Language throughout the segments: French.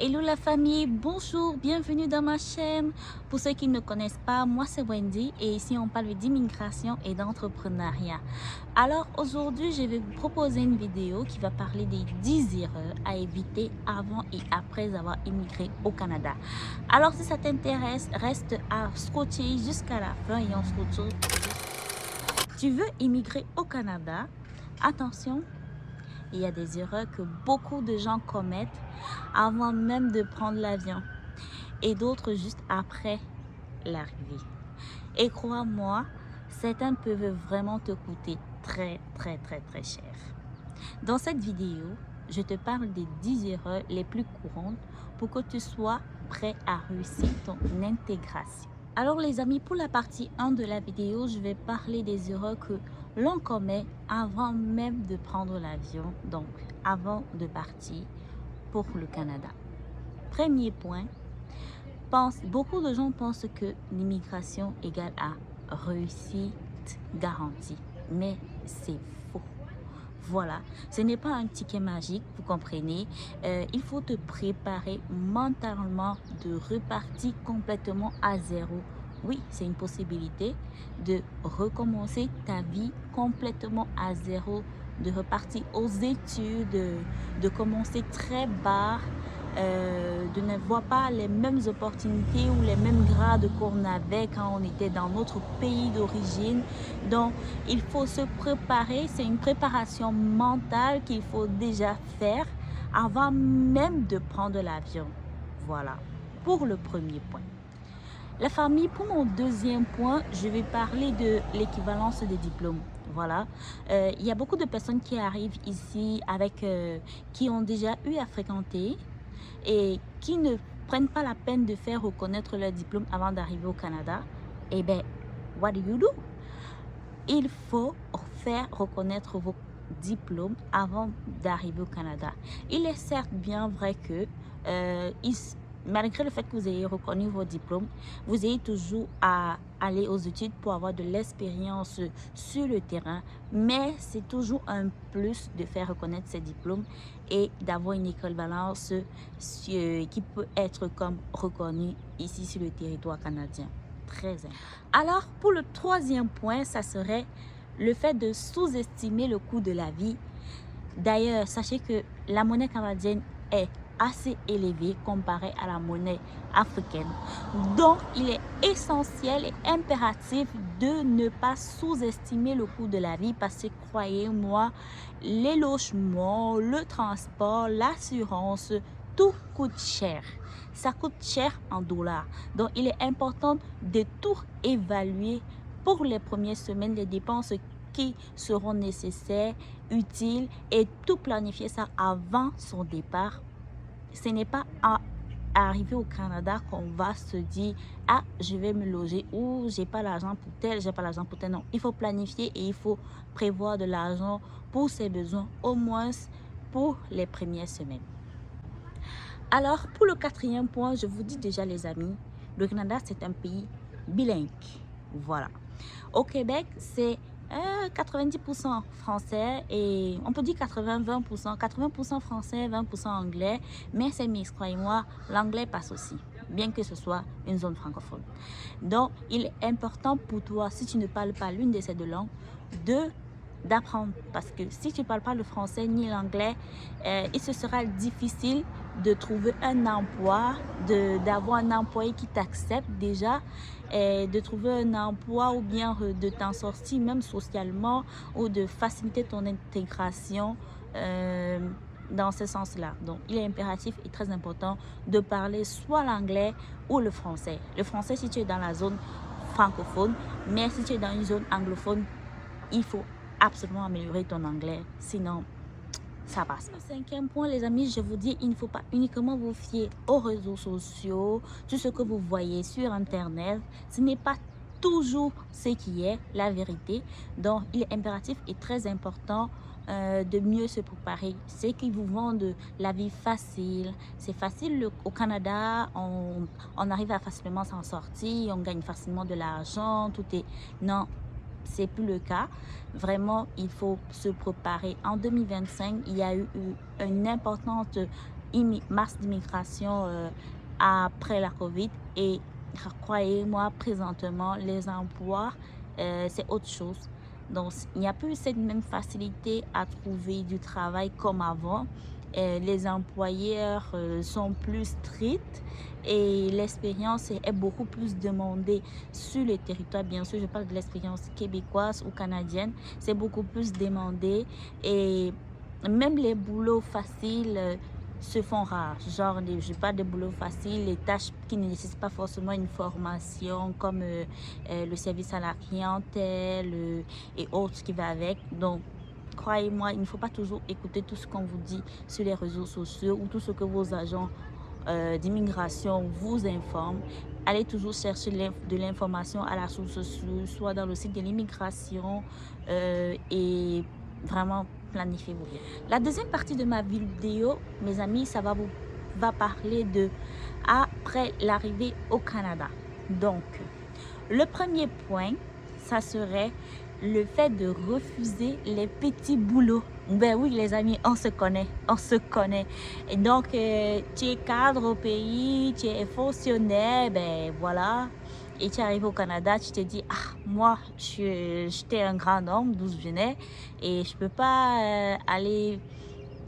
Hello la famille, bonjour, bienvenue dans ma chaîne. Pour ceux qui ne me connaissent pas, moi c'est Wendy et ici on parle d'immigration et d'entrepreneuriat. Alors aujourd'hui, je vais vous proposer une vidéo qui va parler des 10 erreurs à éviter avant et après avoir immigré au Canada. Alors si ça t'intéresse, reste à scotcher jusqu'à la fin et on se retrouve. Tu veux immigrer au Canada? Attention, il y a des erreurs que beaucoup de gens commettent avant même de prendre l'avion et d'autres juste après l'arrivée. Et crois-moi, certains peuvent vraiment te coûter très cher. Dans cette vidéo, je te parle des 10 erreurs les plus courantes pour que tu sois prêt à réussir ton intégration. Alors les amis, pour la partie 1 de la vidéo, je vais parler des erreurs que l'on commet avant même de prendre l'avion, donc avant de partir pour le Canada. Premier point, beaucoup de gens pensent que l'immigration égale à réussite garantie, mais c'est faux. Voilà, ce n'est pas un ticket magique, vous comprenez. Il faut te préparer mentalement de repartir complètement à zéro. Oui, c'est une possibilité de recommencer ta vie complètement à zéro, de repartir aux études, de commencer très bas, de ne voir pas les mêmes opportunités ou les mêmes grades qu'on avait quand on était dans notre pays d'origine. Donc, il faut se préparer. C'est une préparation mentale qu'il faut déjà faire avant même de prendre l'avion. Voilà, pour le premier point. La famille, pour mon deuxième point, je vais parler de l'équivalence des diplômes. Voilà, il y a beaucoup de personnes qui arrivent ici qui ont déjà eu à fréquenter et qui ne prennent pas la peine de faire reconnaître leur diplôme avant d'arriver au Canada. Eh bien, what do you do? Il faut faire reconnaître vos diplômes avant d'arriver au Canada. Il est certes bien vrai que malgré le fait que vous ayez reconnu vos diplômes, vous ayez toujours à aller aux études pour avoir de l'expérience sur le terrain, mais c'est toujours un plus de faire reconnaître ces diplômes et d'avoir une équivalence qui peut être comme reconnue ici sur le territoire canadien. Très important. Alors, pour le troisième point, ça serait le fait de sous-estimer le coût de la vie. D'ailleurs, sachez que la monnaie canadienne est assez élevée comparée à la monnaie africaine. Donc, il est essentiel et impératif de ne pas sous-estimer le coût de la vie parce que, croyez-moi, les logements, le transport, l'assurance, tout coûte cher. Ça coûte cher en dollars. Donc, il est important de tout évaluer pour les premières semaines, les dépenses qui seront nécessaires, utiles et tout planifier ça avant son départ. Ce n'est pas à arriver au Canada qu'on va se dire ah je vais me loger ou j'ai pas l'argent pour tel, j'ai pas l'argent pour tel. Non, il faut planifier et il faut prévoir de l'argent pour ses besoins au moins pour les premières semaines. Alors, pour le quatrième point, je vous dis déjà les amis, le Canada c'est un pays bilingue. Voilà. Au Québec, c'est 90% français et on peut dire 80% français, 20% anglais, mais c'est mixte, croyez-moi, l'anglais passe aussi, bien que ce soit une zone francophone. Donc, il est important pour toi, si tu ne parles pas l'une de ces deux langues, d'apprendre parce que si tu ne parles pas le français ni l'anglais, il se sera difficile de trouver un emploi, d'avoir un employé qui t'accepte déjà, de trouver un emploi ou bien de t'en sortir même socialement ou de faciliter ton intégration dans ce sens-là. Donc, il est impératif et très important de parler soit l'anglais ou le français. Le français si tu es dans la zone francophone, mais si tu es dans une zone anglophone, il faut absolument améliorer ton anglais, sinon ça passe. Le cinquième point, les amis, je vous dis, il ne faut pas uniquement vous fier aux réseaux sociaux, tout ce que vous voyez sur internet. Ce n'est pas toujours ce qui est la vérité. Donc, il est impératif et très important de mieux se préparer. Ceux qui vous vendent la vie facile, c'est facile au Canada, on arrive à facilement s'en sortir, on gagne facilement de l'argent, tout est... Non, c'est plus le cas. Vraiment, il faut se préparer. En 2025, il y a eu une importante masse d'immigration après la Covid. Et croyez-moi, présentement, les emplois, c'est autre chose. Donc, il n'y a plus cette même facilité à trouver du travail comme avant. Les employeurs sont plus stricts et l'expérience est beaucoup plus demandée sur le territoire. Bien sûr, je parle de l'expérience québécoise ou canadienne. C'est beaucoup plus demandé et même les boulots faciles se font rares. Genre, je parle de boulot facile, les tâches qui ne nécessitent pas forcément une formation comme le service à la clientèle et autres qui va avec. Donc, croyez-moi, il ne faut pas toujours écouter tout ce qu'on vous dit sur les réseaux sociaux ou tout ce que vos agents d'immigration vous informent. Allez toujours chercher de l'information à la source, soit dans le site de l'immigration et vraiment planifiez-vous. La deuxième partie de ma vidéo, mes amis, ça va parler de après l'arrivée au Canada. Donc, le premier point, ça serait le fait de refuser les petits boulots. Ben oui, les amis, on se connaît, on se connaît. Et donc, tu es cadre au pays, tu es fonctionnaire, ben voilà. Et tu arrives au Canada, tu te dis, ah, moi, j'étais un grand homme d'où je venais et je peux pas aller,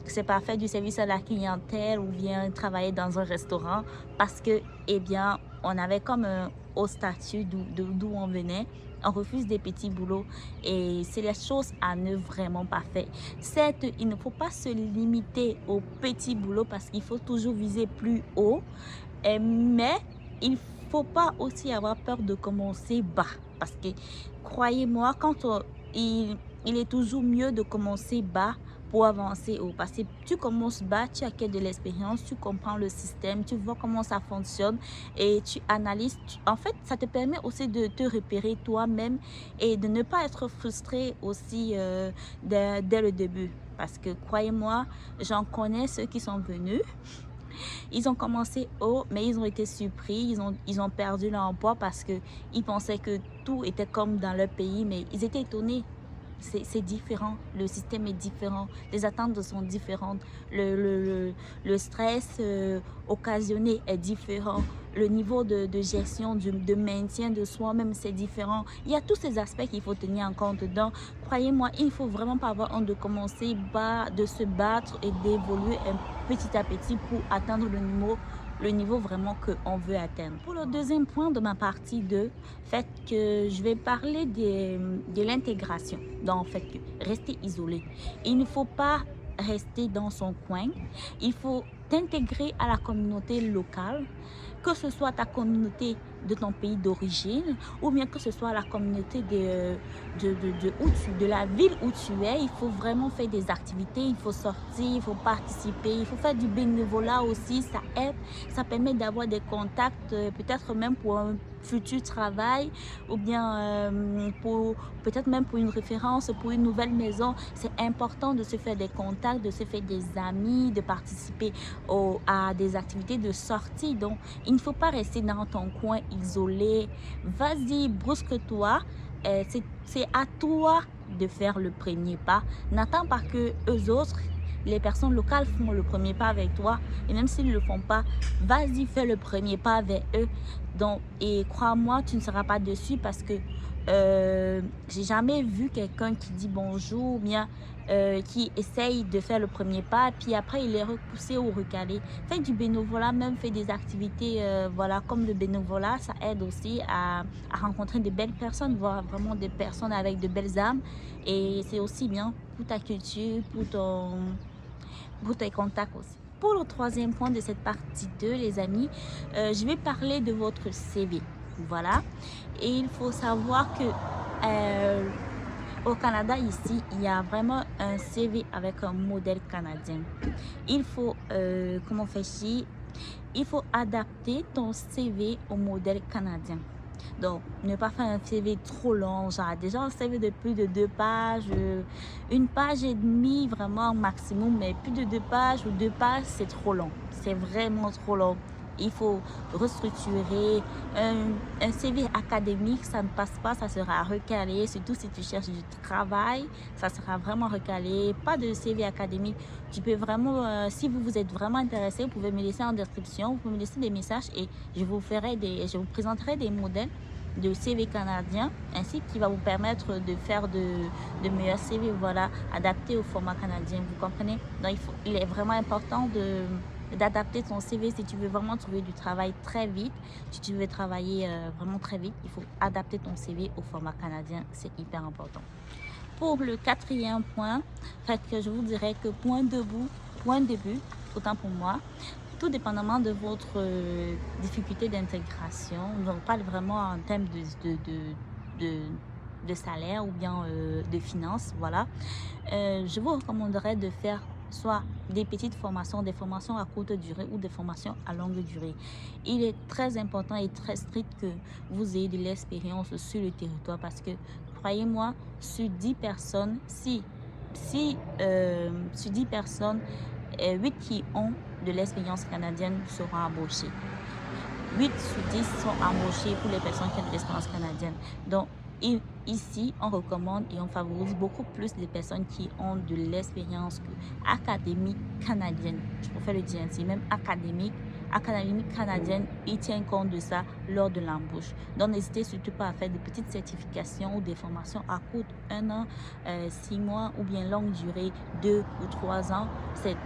c'est pas faire du service à la clientèle ou bien travailler dans un restaurant parce que, eh bien, on avait comme un haut statut d'où on venait. On refuse des petits boulots et c'est les choses à ne vraiment pas faire. Certes, il ne faut pas se limiter aux petits boulots parce qu'il faut toujours viser plus haut, mais il faut pas aussi avoir peur de commencer bas parce que croyez-moi, il est toujours mieux de commencer bas pour avancer haut. Parce que tu commences bas, tu acquiers de l'expérience, tu comprends le système, tu vois comment ça fonctionne et tu analyses. En fait, ça te permet aussi de te repérer toi-même et de ne pas être frustré aussi dès le début. Parce que croyez-moi, j'en connais ceux qui sont venus. Ils ont commencé haut, mais ils ont été surpris, ils ont perdu leur emploi parce qu'ils pensaient que tout était comme dans leur pays, mais ils étaient étonnés. C'est différent, le système est différent, les attentes sont différentes, le stress occasionné est différent, le niveau de gestion, de maintien de soi-même, c'est différent. Il y a tous ces aspects qu'il faut tenir en compte. Donc, croyez-moi, il ne faut vraiment pas avoir honte de commencer bas, de se battre et d'évoluer petit à petit pour atteindre le niveau vraiment qu'on veut atteindre. Pour le deuxième point de ma partie 2, fait que je vais parler de l'intégration. Donc, en fait, rester isolé. Il ne faut pas rester dans son coin. Il faut t'intégrer à la communauté locale, que ce soit ta communauté de ton pays d'origine ou bien que ce soit la communauté de la ville où tu es. Il faut vraiment faire des activités, il faut sortir, il faut participer, il faut faire du bénévolat aussi, ça aide, ça permet d'avoir des contacts, peut-être même pour un futur travail ou bien peut-être même pour une référence, pour une nouvelle maison. C'est important de se faire des contacts, de se faire des amis, de participer à des activités de sortie. Donc, il ne faut pas rester dans ton coin isolé. Vas-y, brusque-toi. C'est à toi de faire le premier pas. N'attends pas que eux autres, les personnes locales, font le premier pas avec toi. Et même s'ils ne le font pas, vas-y, fais le premier pas avec eux. Donc, et crois-moi, tu ne seras pas déçu parce que j'ai jamais vu quelqu'un qui dit bonjour ou bien qui essaye de faire le premier pas puis après il est repoussé ou recalé. Fais du bénévolat, même fais des activités voilà, comme le bénévolat, ça aide aussi à rencontrer de belles personnes, voir vraiment des personnes avec de belles âmes et c'est aussi bien pour ta culture, pour tes contacts aussi. Pour le troisième point de cette partie 2, les amis, je vais parler de votre CV. Voilà. Et il faut savoir que au Canada, ici, il y a vraiment un CV avec un modèle canadien. Il faut, comment on fait ici? Il faut adapter ton CV au modèle canadien. Donc, ne pas faire un CV trop long, genre déjà un CV de plus de 2 pages, 1 page et demie vraiment maximum, mais plus de 2 pages ou 2 pages, c'est trop long. C'est vraiment trop long. il faut restructurer. Un CV académique, ça ne passe pas, ça sera recalé, surtout si tu cherches du travail, ça sera vraiment recalé. Pas de CV académique. Tu peux vraiment, si vous êtes vraiment intéressé, vous pouvez me laisser en description, vous pouvez me laisser des messages et je vous présenterai des modèles de CV canadien, ainsi qui va vous permettre de faire de meilleurs CV, voilà, adaptés au format canadien, vous comprenez? Donc il est vraiment important d'adapter ton CV si tu veux vraiment trouver du travail très vite. Si tu veux travailler vraiment très vite, il faut adapter ton CV au format canadien, c'est hyper important. Pour le quatrième point, fait que je vous dirais que point début, autant pour moi, tout dépendamment de votre difficulté d'intégration. On parle vraiment en termes de salaire ou bien de finances, voilà. Je vous recommanderais de faire soit des petites formations, des formations à courte durée ou des formations à longue durée. Il est très important et très strict que vous ayez de l'expérience sur le territoire parce que, croyez-moi, sur 10 personnes, sur 10 personnes, 8 qui ont de l'expérience canadienne seront embauchés. 8 sur 10 sont embauchés pour les personnes qui ont de l'expérience canadienne. Donc, ici, on recommande et on favorise beaucoup plus les personnes qui ont de l'expérience académique canadienne. Je préfère le dire ainsi, même académique canadienne, il tient compte de ça lors de l'embauche. Donc, n'hésitez surtout pas à faire des petites certifications ou des formations à court 1 an, 6 mois ou bien longue durée, 2 ou 3 ans. C'est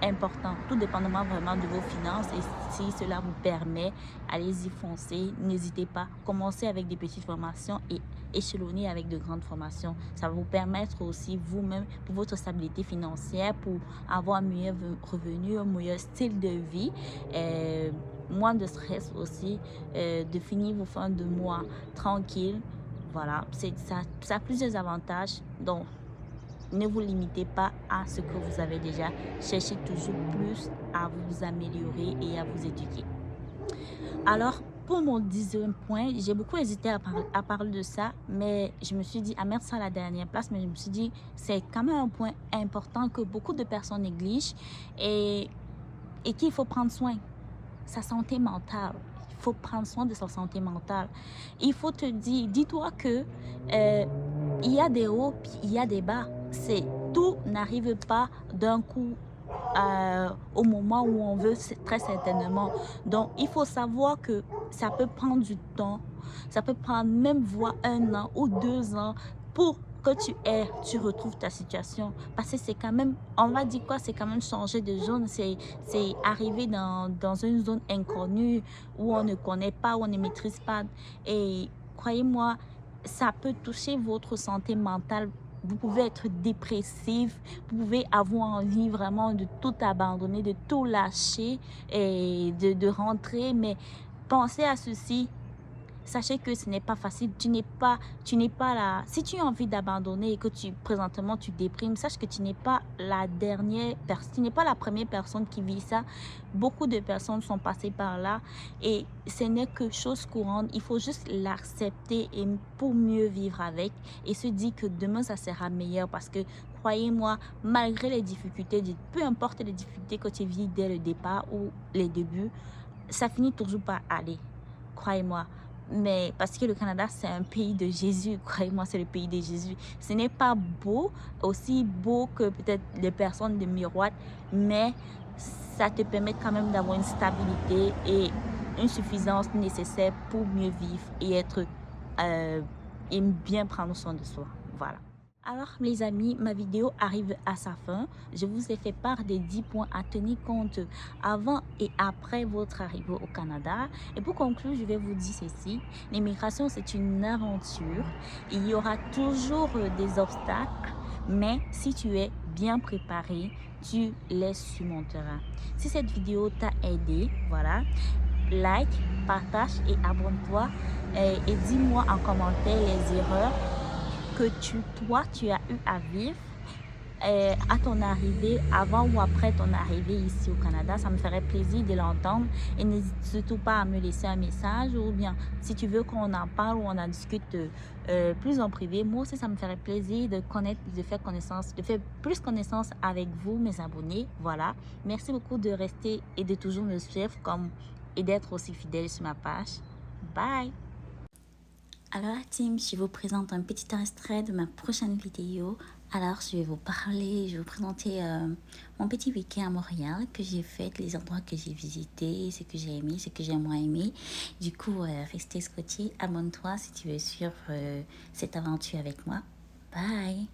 important, tout dépendamment vraiment de vos finances et si cela vous permet, allez-y, foncez, n'hésitez pas, commencez avec des petites formations et échelonnez avec de grandes formations. Ça va vous permettre aussi vous-même, pour votre stabilité financière, pour avoir un meilleur revenu, un meilleur style de vie, moins de stress aussi, de finir vos fins de mois tranquille. Voilà, ça a plusieurs avantages, donc ne vous limitez pas à ce que vous avez déjà. Cherchez toujours plus à vous améliorer et à vous éduquer. Alors, pour mon 10e point, j'ai beaucoup hésité à parler de ça, mais je me suis dit à mettre ça à la dernière place, mais je me suis dit c'est quand même un point important que beaucoup de personnes négligent et qu'il faut prendre soin. Sa santé mentale. Il faut prendre soin de sa santé mentale. Il faut te dire, dis-toi que il y a des hauts puis il y a des bas. Tout n'arrive pas d'un coup au moment où on veut, très certainement. Donc, il faut savoir que ça peut prendre du temps. Ça peut prendre même voire 1 an ou 2 ans pour que tu retrouves ta situation. Parce que c'est quand même, on va dire quoi, c'est quand même changer de zone. C'est arriver dans une zone inconnue où on ne connaît pas, où on ne maîtrise pas. Et croyez-moi, ça peut toucher votre santé mentale. Vous pouvez être dépressif, vous pouvez avoir envie vraiment de tout abandonner, de tout lâcher et de rentrer. Mais pensez à ceci. Sachez que ce n'est pas facile, tu n'es pas là. Si tu as envie d'abandonner et que présentement tu déprimes, sache que tu n'es pas la dernière personne, tu n'es pas la première personne qui vit ça. Beaucoup de personnes sont passées par là et ce n'est que chose courante. Il faut juste l'accepter et pour mieux vivre avec et se dire que demain ça sera meilleur parce que croyez-moi, malgré les difficultés, peu importe les difficultés que tu vis dès le départ ou les débuts, ça finit toujours par aller. Croyez-moi. Mais parce que le Canada, c'est un pays de Jésus. Croyez-moi, c'est le pays de Jésus. Ce n'est pas beau, aussi beau que peut-être les personnes de miroir, mais ça te permet quand même d'avoir une stabilité et une suffisance nécessaire pour mieux vivre et bien prendre soin de soi. Voilà. Alors les amis, ma vidéo arrive à sa fin. Je vous ai fait part des 10 points à tenir compte avant et après votre arrivée au Canada. Et pour conclure, je vais vous dire ceci. L'immigration, c'est une aventure. Il y aura toujours des obstacles, mais si tu es bien préparé, tu les surmonteras. Si cette vidéo t'a aidé, voilà, like, partage et abonne-toi et dis-moi en commentaire les erreurs que toi tu as eu à vivre à ton arrivée, avant ou après ton arrivée ici au Canada. Ça me ferait plaisir de l'entendre et n'hésite surtout pas à me laisser un message ou bien si tu veux qu'on en parle ou on en discute plus en privé. Moi aussi ça me ferait plaisir de faire plus connaissance avec vous mes abonnés. Voilà, merci beaucoup de rester et de toujours me suivre comme et d'être aussi fidèle sur ma page. Bye! Alors la team, je vous présente un petit extrait de ma prochaine vidéo. Alors je vais vous présenter mon petit week-end à Montréal que j'ai fait, les endroits que j'ai visités, ce que j'ai aimé, ce que j'ai moins aimé. Du coup, restez scotchés, abonne-toi si tu veux suivre cette aventure avec moi. Bye!